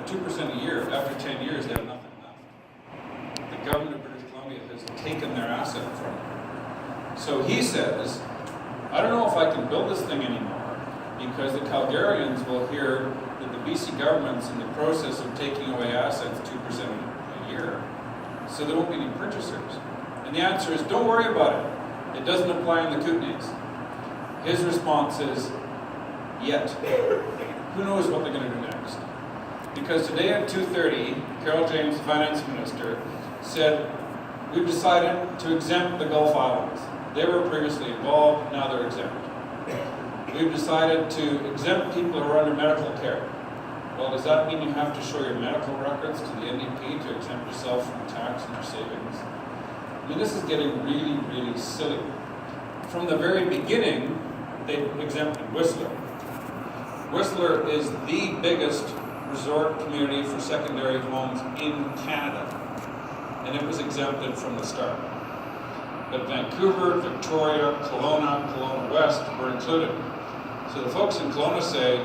at 2% a year, after 10 years, they have nothing left. The government of British Columbia has taken their asset from them. So he says, I don't know if I can build this thing anymore because the Calgarians will hear that the BC government's in the process of taking away assets 2% a year. So there won't be any purchasers. And the answer is, don't worry about it. It doesn't apply in the Kootenays. His response is, yet. Who knows what they're going to do next? Because today at 2:30, Carol James, the finance minister, said, we've decided to exempt the Gulf Islands. They were previously involved, now they're exempt. We've decided to exempt people who are under medical care. Well, does that mean you have to show your medical records to the NDP to exempt yourself from tax and your savings? I mean, this is getting really, really silly. From the very beginning, they exempted Whistler. Whistler is the biggest resort community for secondary homes in Canada, and it was exempted from the start. But Vancouver, Victoria, Kelowna, Kelowna West were included. So the folks in Kelowna say,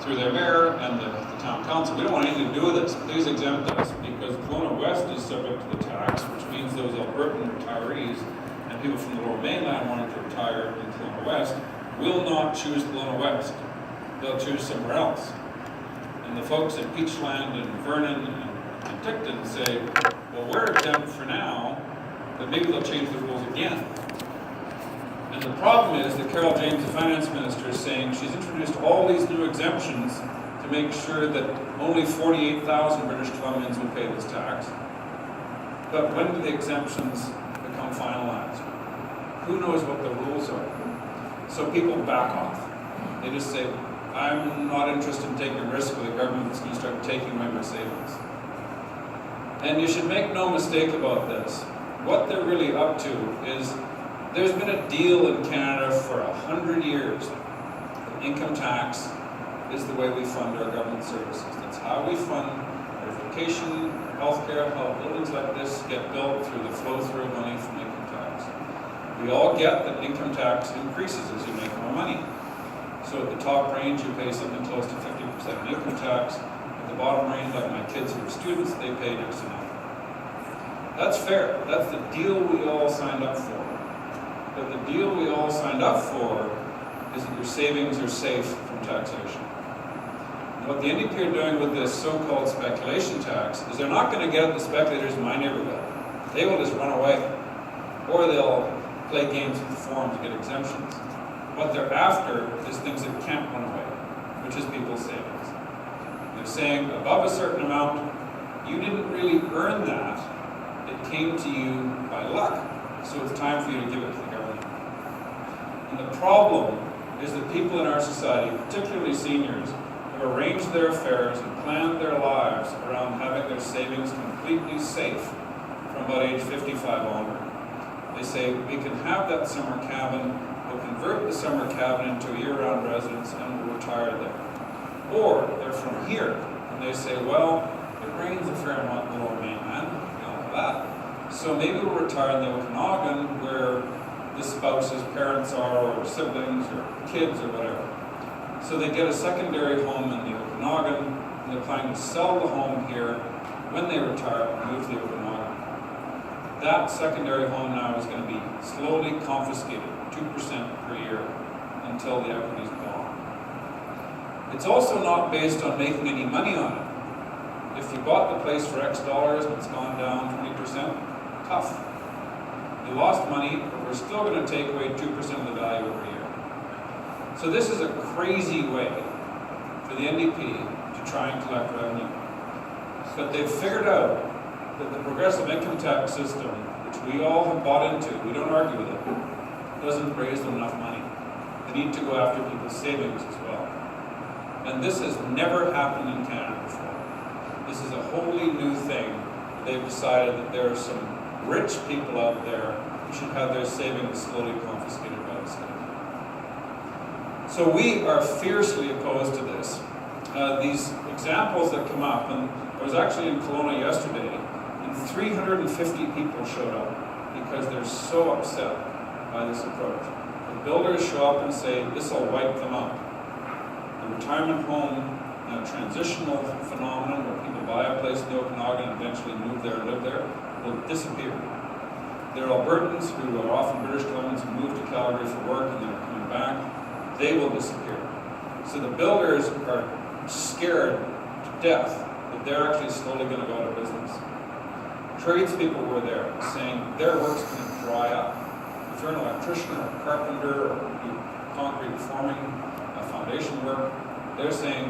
through their mayor and the town council, we don't want anything to do with this, please exempt us, because Kelowna West is subject to the tax, which means those Albertan retirees and people from the Lower Mainland wanting to retire in Kelowna West will not choose Kelowna West. They'll choose somewhere else. And the folks at Peachland and Vernon and Ticton say, well, we're exempt for now, but maybe they'll change the rules again. And the problem is that Carol James, the finance minister, is saying she's introduced all these new exemptions to make sure that only 48,000 British Columbians will pay this tax. But when do the exemptions become finalized? Who knows what the rules are? So people back off. They just say, I'm not interested in taking a risk with a government that's going to start taking away my savings. And you should make no mistake about this. What they're really up to is, there's been a deal in Canada for 100 years. Income tax is the way we fund our government services. That's how we fund education, healthcare, how buildings like this get built through the flow-through of money from income tax. We all get that income tax increases as you make more money. So at the top range, you pay something close to 50% income tax. At the bottom range, like my kids who are students, they pay next to nothing. That's fair. That's the deal we all signed up for. But the deal we all signed up for is that your savings are safe from taxation. And what the NDP are doing with this so-called speculation tax is they're not going to get at the speculators in my neighborhood. They will just run away. Or they'll play games with the form to get exemptions. What they're after is things that can't run away, which is people's savings. They're saying above a certain amount, you didn't really earn that. It came to you by luck. So it's time for you to give it to the government. And the problem is that people in our society, particularly seniors, have arranged their affairs and planned their lives around having their savings completely safe from about age 55 onward. They say, we can have that summer cabin, we'll convert the summer cabin into a year-round residence and we'll retire there. Or they're from here, and they say, well, it rains a fair amount in the Lower Mainland, we all know that. So maybe we'll retire in the Okanagan where the spouse's parents are, or siblings, or kids, or whatever. So they get a secondary home in the Okanagan, and they're planning to sell the home here when they retire and move to the Okanagan. That secondary home now is going to be slowly confiscated, 2% per year, until the equity's gone. It's also not based on making any money on it. If you bought the place for X dollars and it's gone down 20%, tough. You lost money, but we're still going to take away 2% of the value every year. So this is a crazy way for the NDP to try and collect revenue. But they've figured out that the progressive income tax system, which we all have bought into, we don't argue with it, doesn't raise them enough money. They need to go after people's savings as well. And this has never happened in Canada before. This is a wholly new thing. They've decided that there are some rich people out there who should have their savings slowly confiscated by the state. So we are fiercely opposed to this. These examples that come up, and I was actually in Kelowna yesterday, and 350 people showed up because they're so upset by this approach. The builders show up and say, this will wipe them out. The retirement home a transitional phenomenon where people buy a place in the Okanagan and eventually move there and live there, will disappear. There are Albertans who are often British Columbians who move to Calgary for work and then are coming back. They will disappear. So the builders are scared to death that they're actually slowly going to go out of business. Tradespeople were there saying their work's going to dry up. If you're an electrician or a carpenter or do concrete forming, foundation work, they're saying,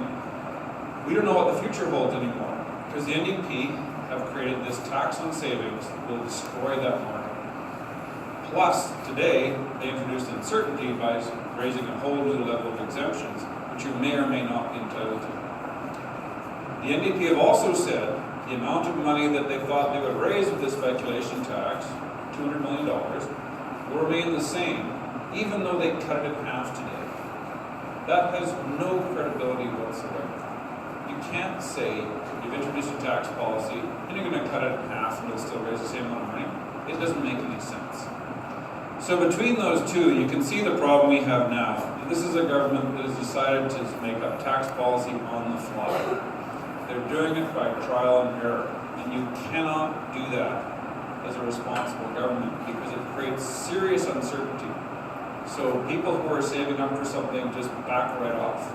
we don't know what the future holds anymore because the NDP have created this tax on savings that will destroy that market. Plus, today, they introduced uncertainty by raising a whole new level of exemptions, which you may or may not be entitled to. The NDP have also said the amount of money that they thought they would raise with this speculation tax, $200 million, will remain the same, even though they cut it in half today. That has no credibility whatsoever. You can't say you've introduced a tax policy and you're going to cut it in half and it'll still raise the same amount of money. It doesn't make any sense. So between those two, you can see the problem we have now. This is a government that has decided to make up tax policy on the fly. They're doing it by trial and error, and you cannot do that as a responsible government because it creates serious uncertainty. So people who are saving up for something just back right off.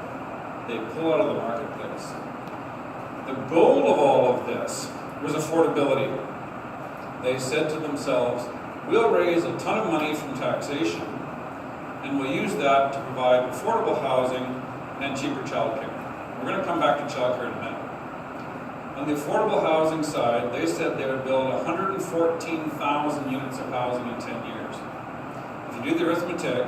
They pull out of the marketplace. The goal of all of this was affordability. They said to themselves, we'll raise a ton of money from taxation and we'll use that to provide affordable housing and cheaper childcare. We're going to come back to childcare in a minute. On the affordable housing side, they said they would build 114,000 units of housing in 10 years. If you do the arithmetic,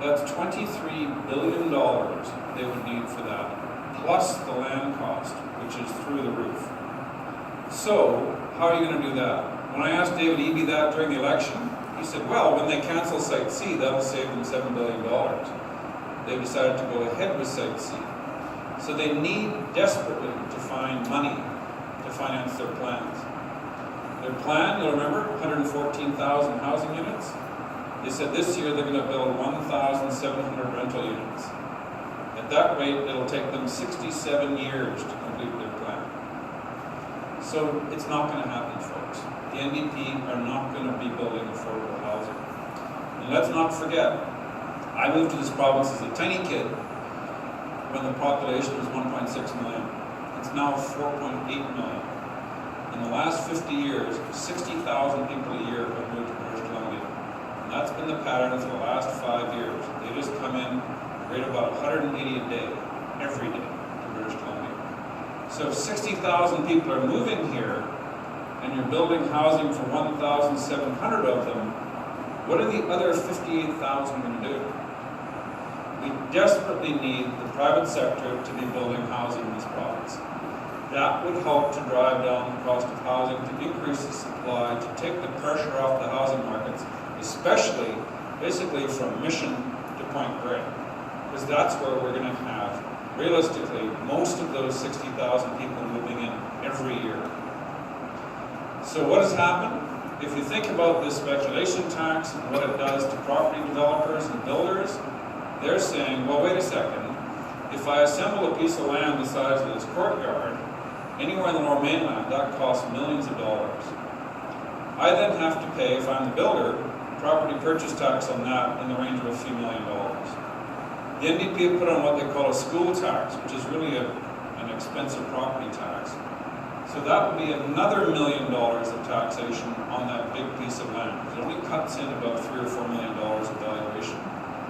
that's $23 billion they would need for that, plus the land cost, which is through the roof. So, how are you going to do that? When I asked David Eby that during the election, he said, well, when they cancel Site C, that'll save them $7 billion. They decided to go ahead with Site C. So they need desperately to find money to finance their plans. Their plan, you'll remember, 114,000 housing units. They said this year they're going to build 1,700 rental units. At that rate, it'll take them 67 years to complete their plan. So it's not going to happen, folks. The NDP are not going to be building affordable housing. And let's not forget, I moved to this province as a tiny kid when the population was 1.6 million. It's now 4.8 million. In the last 50 years, 60,000 people a year have moved to British Columbia. And that's been the pattern for the last 5 years. They just come in, rate about 180 a day, every day, to British Columbia. So if 60,000 people are moving here, and you're building housing for 1,700 of them, what are the other 58,000 going to do? We desperately need the private sector to be building housing in this province. That would help to drive down the cost of housing, to increase the supply, to take the pressure off the housing markets, especially, basically from Mission to Point Grey. Because that's where we're going to have, realistically, most of those 60,000 people moving in every year. So what has happened? If you think about this speculation tax and what it does to property developers and builders, they're saying, well, wait a second, if I assemble a piece of land the size of this courtyard, anywhere in the Lower Mainland, that costs millions of dollars. I then have to pay, if I'm the builder, property purchase tax on that in the range of a few $1 million. The NDP put on what they call a school tax, which is really an expensive property tax. So that would be another $1 million of taxation on that big piece of land. It only cuts in about $3 or $4 million of valuation.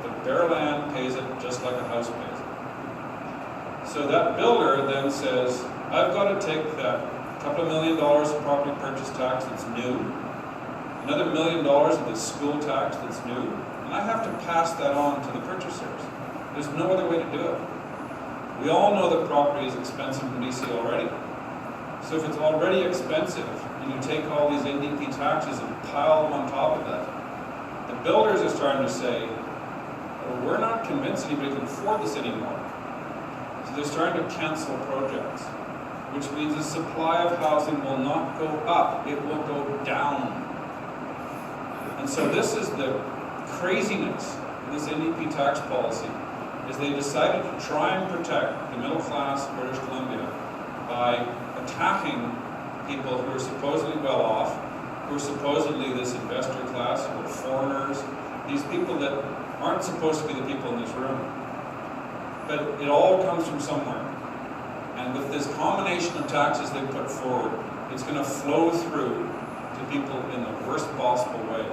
But bare land pays it just like a house pays it. So that builder then says, I've got to take that couple of $1 million of property purchase tax that's new, another $1 million of the school tax that's new, and I have to pass that on to the purchasers. There's no other way to do it. We all know that property is expensive in BC already. So if it's already expensive, and you take all these NDP taxes and pile them on top of that, the builders are starting to say, well, we're not convinced anybody can afford this anymore. So they're starting to cancel projects, which means the supply of housing will not go up, it will go down. And so this is the craziness of this NDP tax policy. is they decided to try and protect the middle class of British Columbia by attacking people who are supposedly well off, who are supposedly this investor class, who are foreigners, these people that aren't supposed to be the people in this room. But it all comes from somewhere. And with this combination of taxes they put forward, it's going to flow through to people in the worst possible way.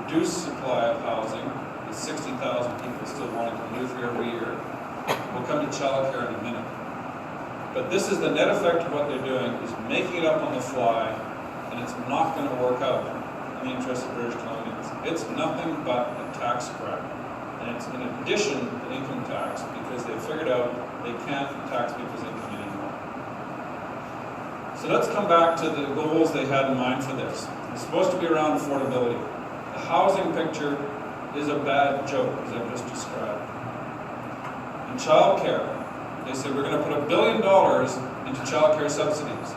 Reduced supply of housing, with 60,000 people still wanting to move here every year. We'll come to childcare in a minute. But this is the net effect of what they're doing, is making it up on the fly, and it's not going to work out in the interest of British Columbians. It's nothing but a tax grab. And it's in addition to income tax, because they figured out they can't tax people's income anymore. So let's come back to the goals they had in mind for this. It's supposed to be around affordability. The housing picture is a bad joke, as I've just described. In childcare, they said we're going to put $1 billion into childcare subsidies.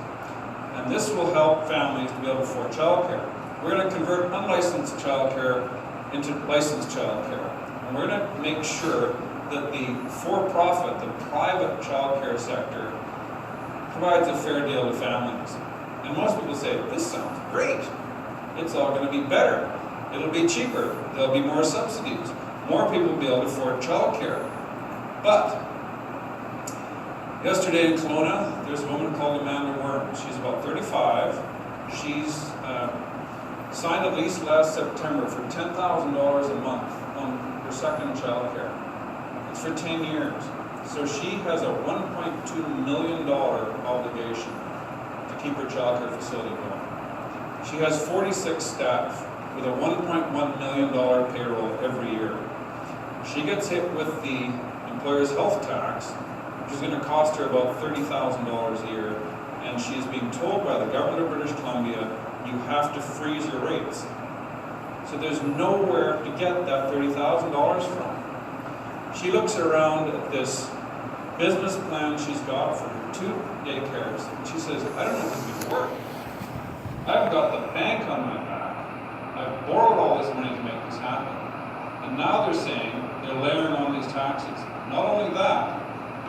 And this will help families to be able to afford childcare. We're going to convert unlicensed childcare into licensed childcare. And we're going to make sure that the for-profit, the private childcare sector provides a fair deal to families. And most people say, this sounds great. It's all going to be better. It'll be cheaper. There'll be more subsidies. More people will be able to afford childcare. But yesterday in Kelowna, there's a woman called Amanda Worm. She's about 35. She's signed a lease last September for $10,000 a month on her second childcare. It's for 10 years. So she has a $1.2 million obligation to keep her childcare facility going. She has 46 staff with a $1.1 million payroll every year. She gets hit with the employer's health tax, which is going to cost her about $30,000 a year, and she is being told by the government of British Columbia, you have to freeze your rates. So there's nowhere to get that $30,000 from. She looks around at this business plan she's got for her 2 daycares, and she says, I don't know if this will work. I've got the bank on my back. I've borrowed all this money to make this happen. And now they're saying they're layering on these taxes. Not only that,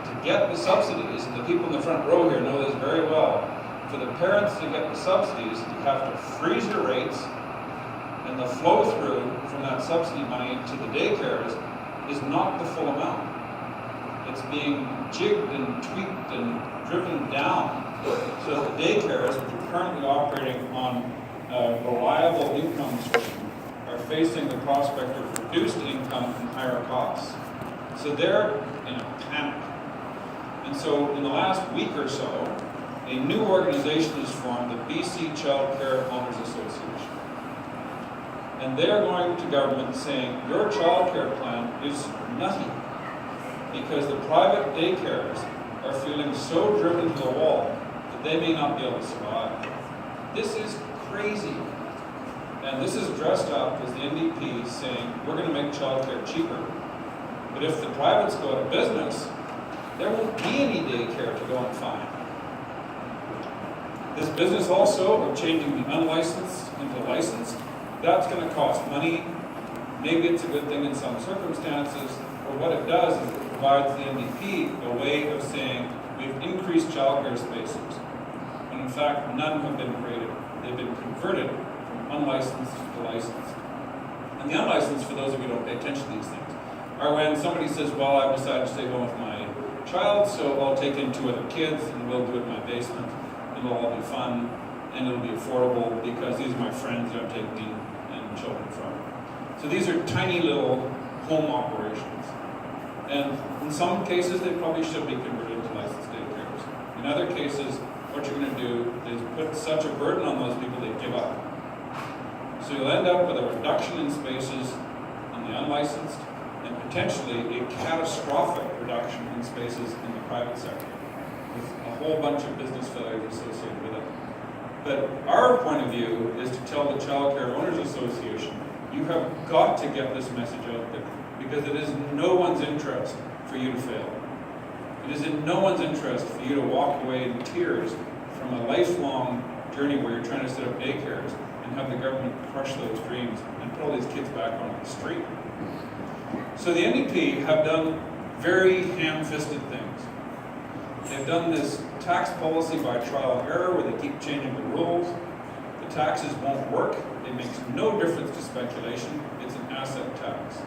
to get the subsidies, and the people in the front row here know this very well, for the parents to get the subsidies, you have to freeze your rates, and the flow through from that subsidy money to the daycares is not the full amount. It's being jigged and tweaked and driven down so that the daycares, which are currently operating on a reliable income stream, are facing the prospect of reduced income and higher costs. So they're in a panic. And so in the last week or so, a new organization is formed, the BC Child Care Owners Association. And they're going to government saying, your child care plan is nutty because the private daycares are feeling so driven to the wall that they may not be able to survive. This is crazy. And this is dressed up as the NDP saying, we're going to make childcare cheaper. But if the privates go out of business, there won't be any daycare to go and find. This business also of changing the unlicensed into licensed, that's going to cost money. Maybe it's a good thing in some circumstances, but what it does is it provides the NDP a way of saying we've increased childcare spaces, when in fact none have been created. They've been converted from unlicensed to licensed. And the unlicensed, for those of you who don't pay attention to these things, are when somebody says, well, I've decided to stay home with my child, so I'll take in 2 other kids and we'll do it in my basement. It'll all be fun and it'll be affordable because these are my friends that I'm taking in children from. So these are tiny little home operations. And in some cases, they probably should be converted to licensed daycares. In other cases, what you're going to do is put such a burden on those people they give up. So you'll end up with a reduction in spaces in the unlicensed and potentially a catastrophic reduction in spaces in the private sector, with a whole bunch of business failures associated with it. But our point of view is to tell the Child Care Owners Association, you have got to get this message out there, because it is in no one's interest for you to fail. It is in no one's interest for you to walk away in tears from a lifelong journey where you're trying to set up daycares and have the government crush those dreams and put all these kids back onto the street. So the NDP have done very ham-fisted things. They've done this tax policy by trial and error where they keep changing the rules. The taxes won't work. It makes no difference to speculation. It's an asset tax.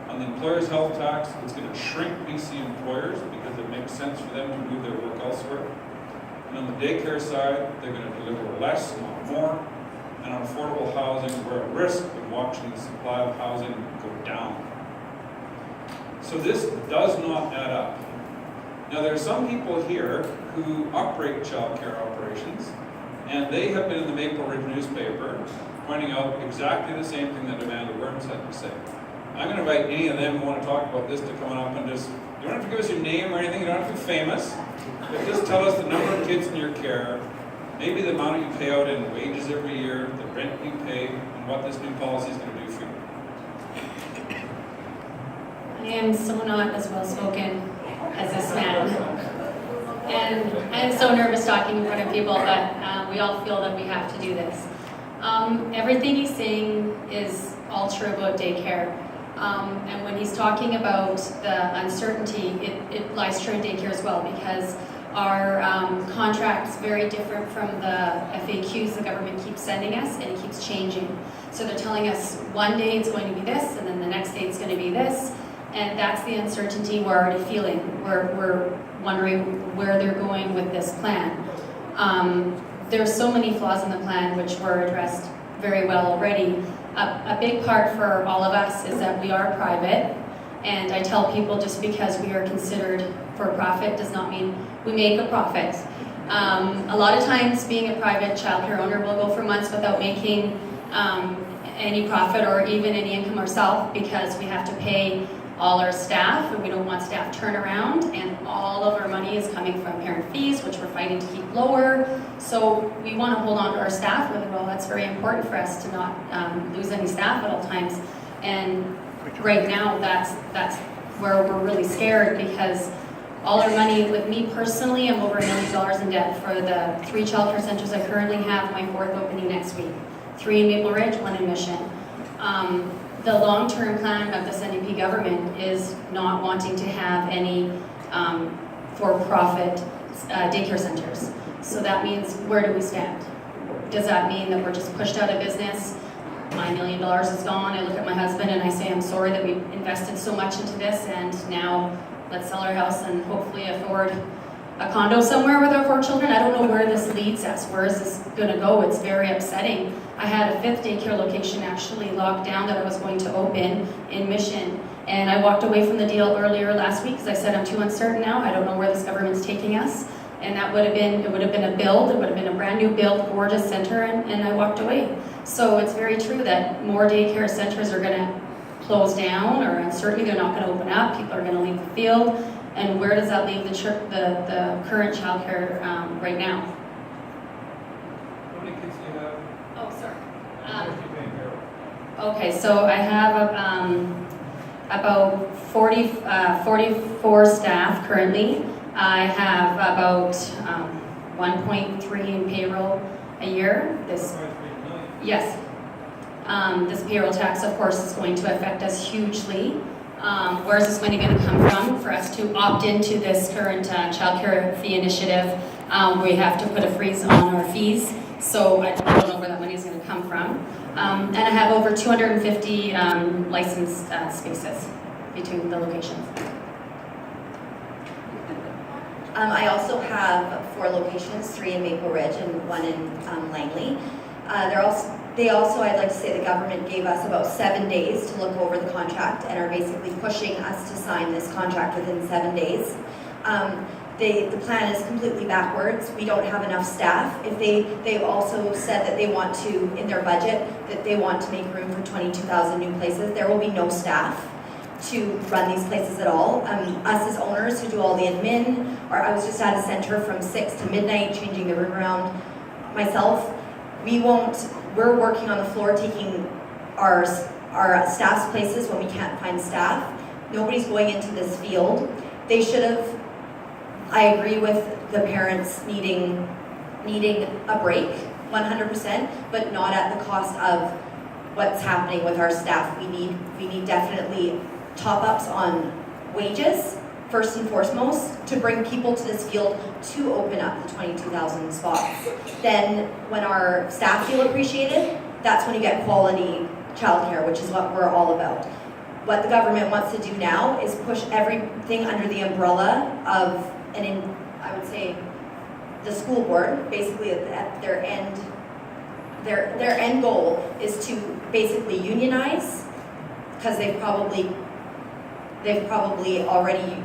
On the employer's health tax, it's going to shrink BC employers because it makes sense for them to move their work elsewhere. And on the daycare side, they're going to deliver less, not more. And on affordable housing, we're at risk of watching the supply of housing go down. So this does not add up. Now there are some people here who operate child care operations, and they have been in the Maple Ridge newspaper pointing out exactly the same thing that Amanda Burns had to say. I'm going to invite any of them who want to talk about this to come on up and just, you don't have to give us your name or anything, you don't have to be famous, but just tell us the number of kids in your care, maybe the amount you pay out in wages every year, the rent you pay, and what this new policy is going to do for you. I am so not as well spoken as this man. And I'm so nervous talking in front of people, but we all feel that we have to do this. Everything he's saying is all true about daycare. And when he's talking about the uncertainty, it lies true in daycare as well, because our contract's very different from the FAQs the government keeps sending us, and it keeps changing. So they're telling us one day it's going to be this, and then the next day it's going to be this, and that's the uncertainty we're already feeling. We're wondering where they're going with this plan. There's so many flaws in the plan which were addressed very well already. A big part for all of us is that we are private, and I tell people just because we are considered for profit does not mean we make a profit. A lot of times being a private childcare owner will go for months without making any profit or even any income ourselves, because we have to pay all our staff, and we don't want staff turnaround, and all of our money is coming from parent fees, which we're fighting to keep lower. So we want to hold on to our staff really well. That's very important for us to not lose any staff at all times. And right now, that's where we're really scared, because all our money, with me personally, I'm over $1 million in debt for the 3 childcare centers I currently have, my 4th opening next week. 3 in Maple Ridge, 1 in Mission. The long-term plan of this NDP government is not wanting to have any for-profit daycare centers. So that means, where do we stand? Does that mean that we're just pushed out of business? My $1 million is gone. I look at my husband and I say, I'm sorry that we invested so much into this, and now let's sell our house and hopefully afford a condo somewhere with our 4 children. I don't know where this leads us. Where is this going to go? It's very upsetting. I had a 5th daycare location actually locked down that I was going to open in Mission, and I walked away from the deal earlier last week because I said I'm too uncertain now. I don't know where this government's taking us, and it would have been a build. It would have been a brand new build, gorgeous center, and I walked away. So it's very true that more daycare centers are going to close down, or certainly they're not going to open up. People are going to leave the field. And where does that leave the current childcare right now? How many kids do you have? Oh, sorry. How much do you pay in payroll? Okay, so I have about 44 staff currently. I have about 1.3 in payroll a year. Yes. This payroll tax, of course, is going to affect us hugely. Where is this money going to come from for us to opt into this current childcare fee initiative? We have to put a freeze on our fees, so I don't know where that money is going to come from. And I have over 250 licensed spaces between the locations. I also have 4 locations, 3 in Maple Ridge and 1 in Langley. They also, I'd like to say, the government gave us about 7 days to look over the contract and are basically pushing us to sign this contract within 7 days. The plan is completely backwards. We don't have enough staff. They've also said that they want to, in their budget, that they want to make room for 22,000 new places. There will be no staff to run these places at all. Us as owners who do all the admin, or I was just at a center from 6 to midnight changing the room around myself. We're working on the floor taking our staff's places when we can't find staff. Nobody's going into this field. They should have, I agree with the parents needing a break, 100%, but not at the cost of what's happening with our staff. We need definitely top-ups on wages first and foremost, to bring people to this field to open up the 22,000 spots. Then when our staff feel appreciated, that's when you get quality childcare, which is what we're all about. What the government wants to do now is push everything under the umbrella of, I would say, the school board. Basically, at their end goal is to basically unionize, because they've probably already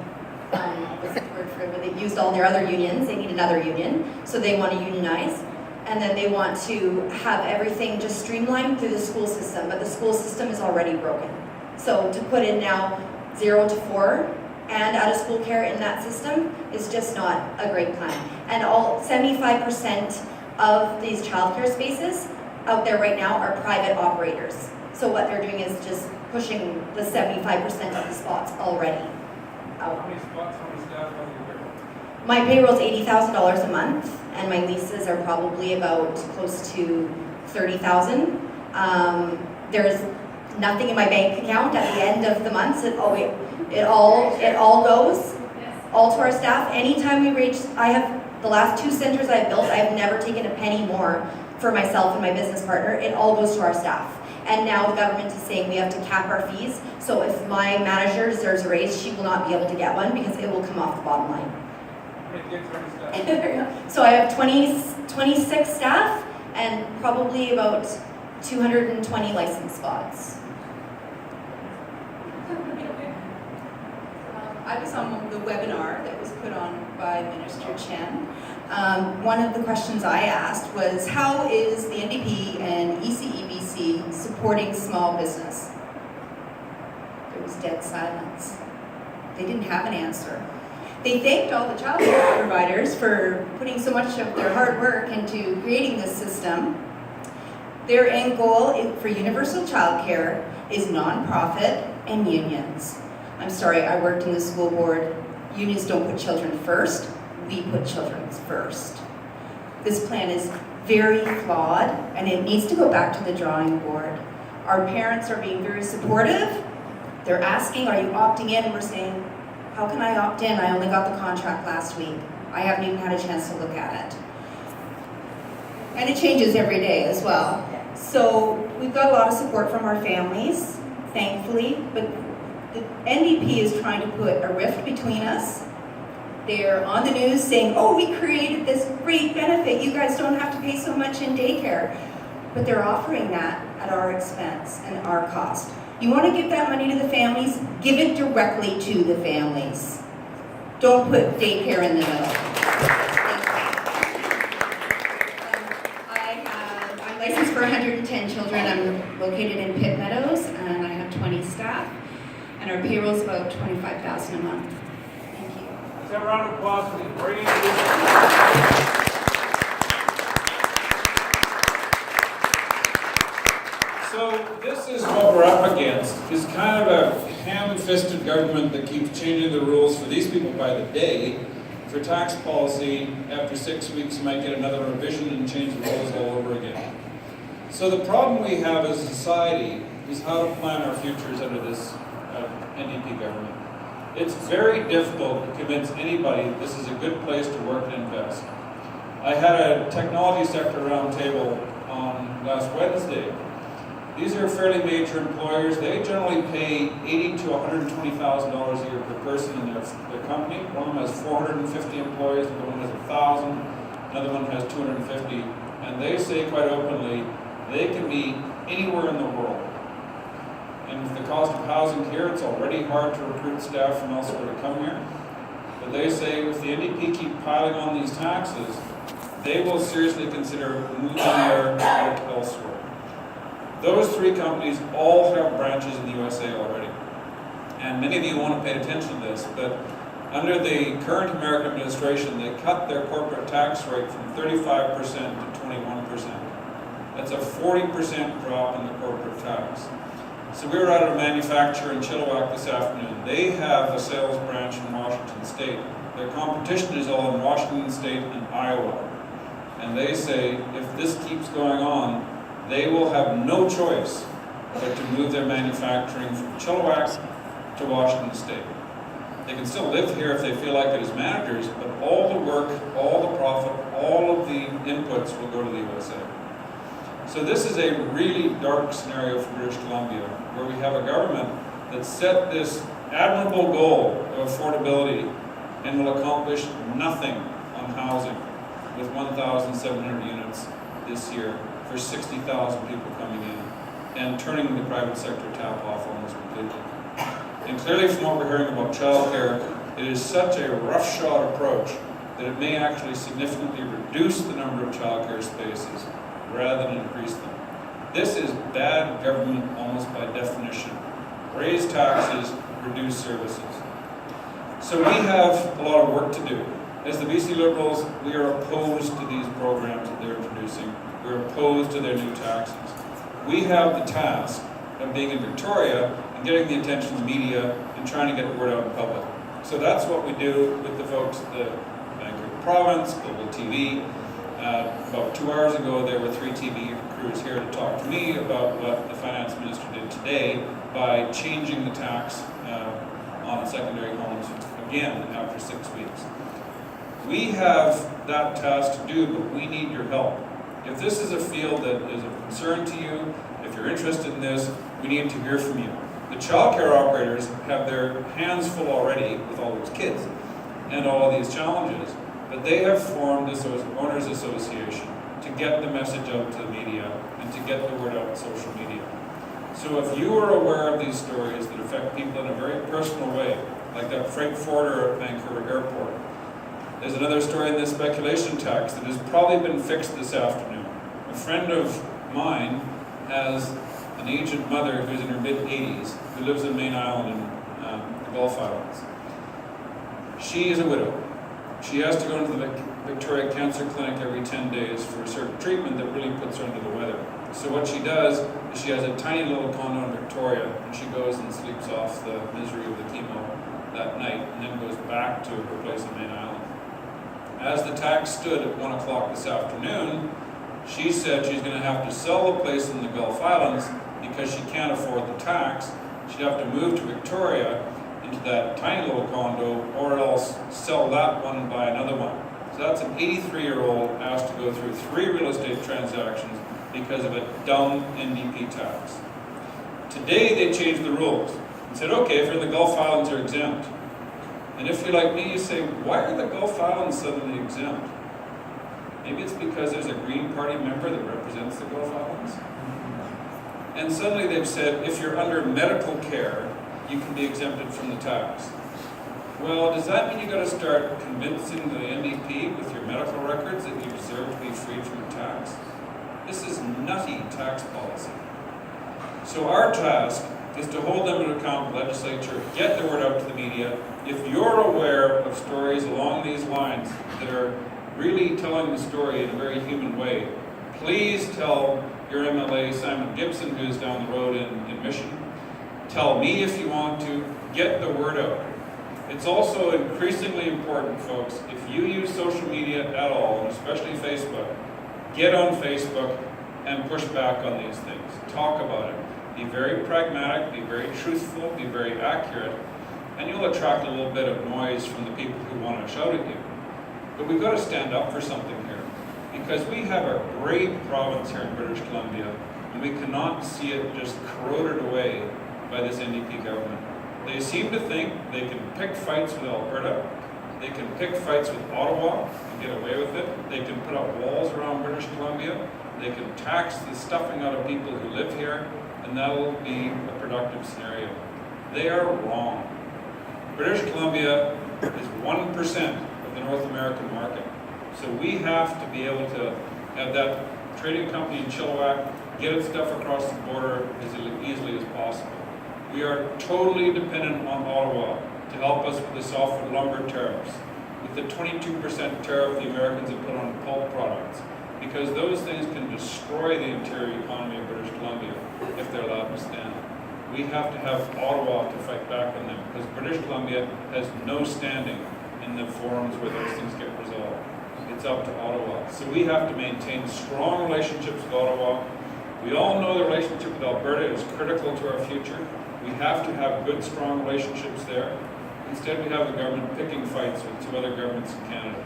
what's the word for it? They've used all their other unions. They need another union, so they want to unionize. And then they want to have everything just streamlined through the school system, but the school system is already broken. So to put in now 0 to 4 and out of school care in that system is just not a great plan. And 75% of these childcare spaces out there right now are private operators. So what they're doing is just pushing the 75% of the spots already out. How many spots, how many staff, how many people? My payroll's $80,000 a month, and my leases are probably about close to $30,000. There's nothing in my bank account at the end of the months. It all goes all to our staff. Anytime we reach, the last 2 centers I've built, I've never taken a penny more for myself and my business partner. It all goes to our staff. And now the government is saying we have to cap our fees. So if my manager deserves a raise, she will not be able to get one because it will come off the bottom line. How many kids, how many staff? So I have 26 staff and probably about 220 licensed spots. I was on the webinar that was put on by Minister Chen. One of the questions I asked was, how is the NDP and ECEBC supporting small business? There was dead silence. They didn't have an answer. They thanked all the child care providers for putting so much of their hard work into creating this system. Their end goal for universal child care is nonprofit and unions. I'm sorry, I worked in the school board. Unions don't put children first. We put children first. This plan is very flawed, and it needs to go back to the drawing board. Our parents are being very supportive. They're asking, are you opting in? And we're saying, how can I opt in? I only got the contract last week. I haven't even had a chance to look at it. And it changes every day as well. So we've got a lot of support from our families, thankfully, but the NDP is trying to put a rift between us. They're on the news saying, oh, we created this great benefit. You guys don't have to pay so much in daycare. But they're offering that at our expense and our cost. You want to give that money to the families? Give it directly to the families. Don't put daycare in the middle. I'm licensed for 110 children. I'm located in Pitt Meadows, and I have 20 staff. And our payroll is about $25,000 a month. Thank you. Let's have a round of applause for these brave. So this is what we're up against, is kind of a ham-fisted government that keeps changing the rules for these people by the day. For tax policy, after 6 weeks you might get another revision and change the rules all over again. So the problem we have as a society is how to plan our futures under this NDP government. It's very difficult to convince anybody that this is a good place to work and invest. I had a technology sector roundtable on last Wednesday. These are fairly major employers. They generally pay $80,000 to $120,000 a year per person in their company. One of them has 450 employees, the other one has 1,000, another one has 250. And they say quite openly, they can be anywhere in the world. And with the cost of housing here, it's already hard to recruit staff from elsewhere to come here. But they say if the NDP keep piling on these taxes, they will seriously consider moving their work elsewhere. Those 3 companies all have branches in the USA already. And many of you won't have paid attention to this, but under the current American administration, they cut their corporate tax rate from 35% to 21%. That's a 40% drop in the corporate tax. So we were at a manufacturer in Chilliwack this afternoon. They have a sales branch in Washington State. Their competition is all in Washington State and Iowa. And they say if this keeps going on, they will have no choice but to move their manufacturing from Chilliwack to Washington State. They can still live here if they feel like it as managers, but all the work, all the profit, all of the inputs will go to the USA. So this is a really dark scenario for British Columbia, where we have a government that set this admirable goal of affordability and will accomplish nothing on housing with 1,700 units this year for 60,000 people coming in and turning the private sector tap off almost completely. And clearly from what we're hearing about childcare, it is such a roughshod approach that it may actually significantly reduce the number of childcare spaces rather than increase them. This is bad government almost by definition. Raise taxes, reduce services. So we have a lot of work to do. As the BC Liberals, we are opposed to these programs that they're introducing. We're opposed to their new taxes. We have the task of being in Victoria and getting the attention of the media and trying to get the word out in public. So that's what we do with the folks at the Vancouver Province, Global TV. About 2 hours ago, there were 3 TV crews here to talk to me about what the Finance Minister did today by changing the tax on secondary homes again after 6 weeks. We have that task to do, but we need your help. If this is a field that is of concern to you, if you're interested in this, we need to hear from you. The childcare operators have their hands full already with all those kids and all of these challenges, but they have formed this owners association to get the message out to the media and to get the word out in social media. So if you are aware of these stories that affect people in a very personal way, like that freight forwarder at Vancouver Airport, there's another story in this speculation tax that has probably been fixed this afternoon. A friend of mine has an aged mother who's in her mid-80s who lives in Main Island in the Gulf Islands. She is a widow. She has to go into the Victoria Cancer Clinic every 10 days for a certain treatment that really puts her under the weather. So what she does is she has a tiny little condo in Victoria, and she goes and sleeps off the misery of the chemo that night and then goes back to her place in Main Island. As the tax stood at 1 o'clock this afternoon, she said she's going to have to sell the place in the Gulf Islands because she can't afford the tax. She'd have to move to Victoria into that tiny little condo, or else sell that one and buy another one. So that's an 83-year-old asked to go through 3 real estate transactions because of a dumb NDP tax. Today they changed the rules and said, okay, if you're in the Gulf Islands, you're exempt. And if you're like me, you say, why are the Gulf Islands suddenly exempt? Maybe it's because there's a Green Party member that represents the Gulf Islands. And suddenly they've said, if you're under medical care, you can be exempted from the tax. Well, does that mean you got to start convincing the NDP with your medical records that you deserve to be freed from tax? This is nutty tax policy. So our task is to hold them to account in the legislature, get the word out to the media. If you're aware of stories along these lines that are really telling the story in a very human way, please tell your MLA, Simon Gibson, who's down the road in Mission. Tell me if you want to. Get the word out. It's also increasingly important, folks, if you use social media at all, and especially Facebook, get on Facebook and push back on these things. Talk about it. Be very pragmatic, be very truthful, be very accurate, and you'll attract a little bit of noise from the people who want to shout at you. But we've got to stand up for something here, because we have a great province here in British Columbia, and we cannot see it just corroded away by this NDP government. They seem to think they can pick fights with Alberta, they can pick fights with Ottawa and get away with it, they can put up walls around British Columbia, they can tax the stuffing out of people who live here, and that'll be a productive scenario. They are wrong. British Columbia is 1% of the North American market. So we have to be able to have that trading company in Chilliwack get its stuff across the border as easily as possible. We are totally dependent on Ottawa to help us with the softwood lumber tariffs, with the 22% tariff the Americans have put on pulp products, because those things can destroy the interior economy of British Columbia if they're allowed to stand. We have to have Ottawa to fight back on them, because British Columbia has no standing in the forums where those things get resolved. It's up to Ottawa. So we have to maintain strong relationships with Ottawa. We all know the relationship with Alberta is critical to our future. We have to have good, strong relationships there. Instead, we have a government picking fights with two other governments in Canada.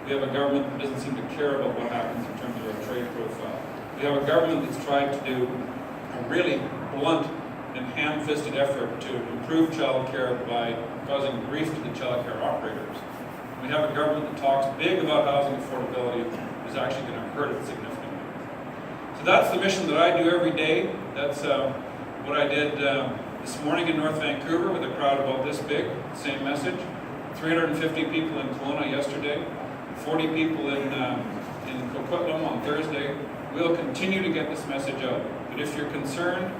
We have a government that doesn't seem to care about what happens in terms of our trade profile. We have a government that's tried to do a really blunt and ham-fisted effort to improve childcare by causing grief to the childcare operators. We have a government that talks big about housing affordability, is actually going to hurt it significantly. So that's the mission that I do every day. That's what I did this morning in North Vancouver with a crowd about this big, same message. 350 people in Kelowna yesterday, 40 people in Coquitlam on Thursday. We'll continue to get this message out. But if you're concerned,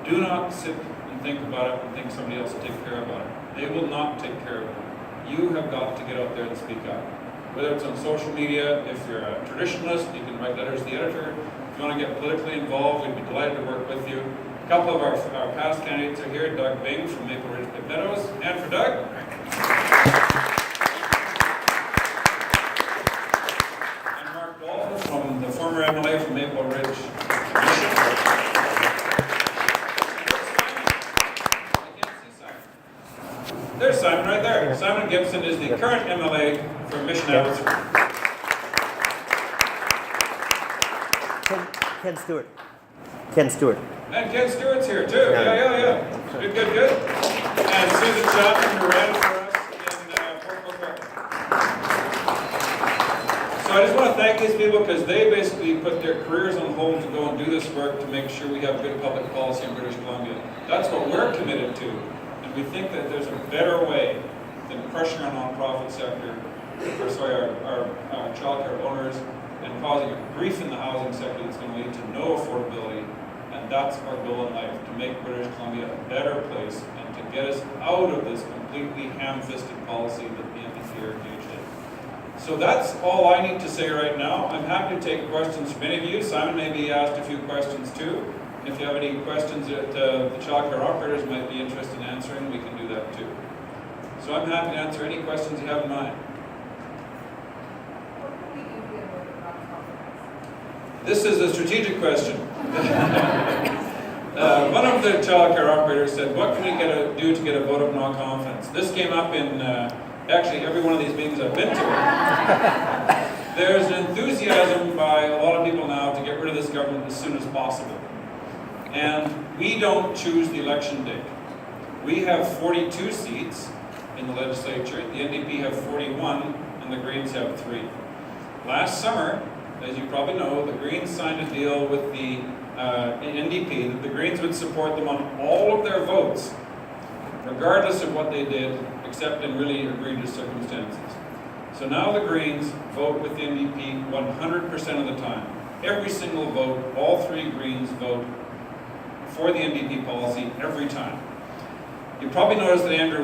do not sit and think about it and think somebody else will take care of it. They will not take care of it. You have got to get out there and speak up. Whether it's on social media, if you're a traditionalist, you can write letters to the editor. If you want to get politically involved, we'd be delighted to work with you. A couple of our past candidates are here. Doug Bing from Maple Ridge Meadows. And for Doug. And Mark Ball from the former MLA from Maple Ridge Mission. There's Simon right there. Simon Gibson is the current MLA for Mission Abbotsford. Ken Stewart. Ken Stewart. And Ken Stewart's here too. Yeah. Good. And Susan Chapman, who ran for us in Fort McCoy. So I just want to thank these people because they basically put their careers on hold to go and do this work to make sure we have good public policy in British Columbia. That's what we're committed to. We think that there's a better way than crushing our nonprofit sector, our childcare owners, and causing a grief in the housing sector that's going to lead to no affordability. And that's our goal in life, to make British Columbia a better place and to get us out of this completely ham-fisted policy that the NDP are engaged in. So that's all I need to say right now. I'm happy to take questions from any of you. Simon may be asked a few questions too. If you have any questions that the childcare operators might be interested in answering, we can do that too. So I'm happy to answer any questions you have in mind. This is a strategic question. One of the childcare operators said, what can we do to get a vote of no confidence? This came up in actually every one of these meetings I've been to. There's an enthusiasm by a lot of people now to get rid of this government as soon as possible. And we don't choose the election date. We have 42 seats in the legislature. The NDP have 41, and the Greens have 3. Last summer, as you probably know, the Greens signed a deal with the NDP that the Greens would support them on all of their votes, regardless of what they did, except in really egregious circumstances. So now the Greens vote with the NDP 100% of the time. Every single vote, all 3 Greens vote for the NDP policy every time. You probably noticed that Andrew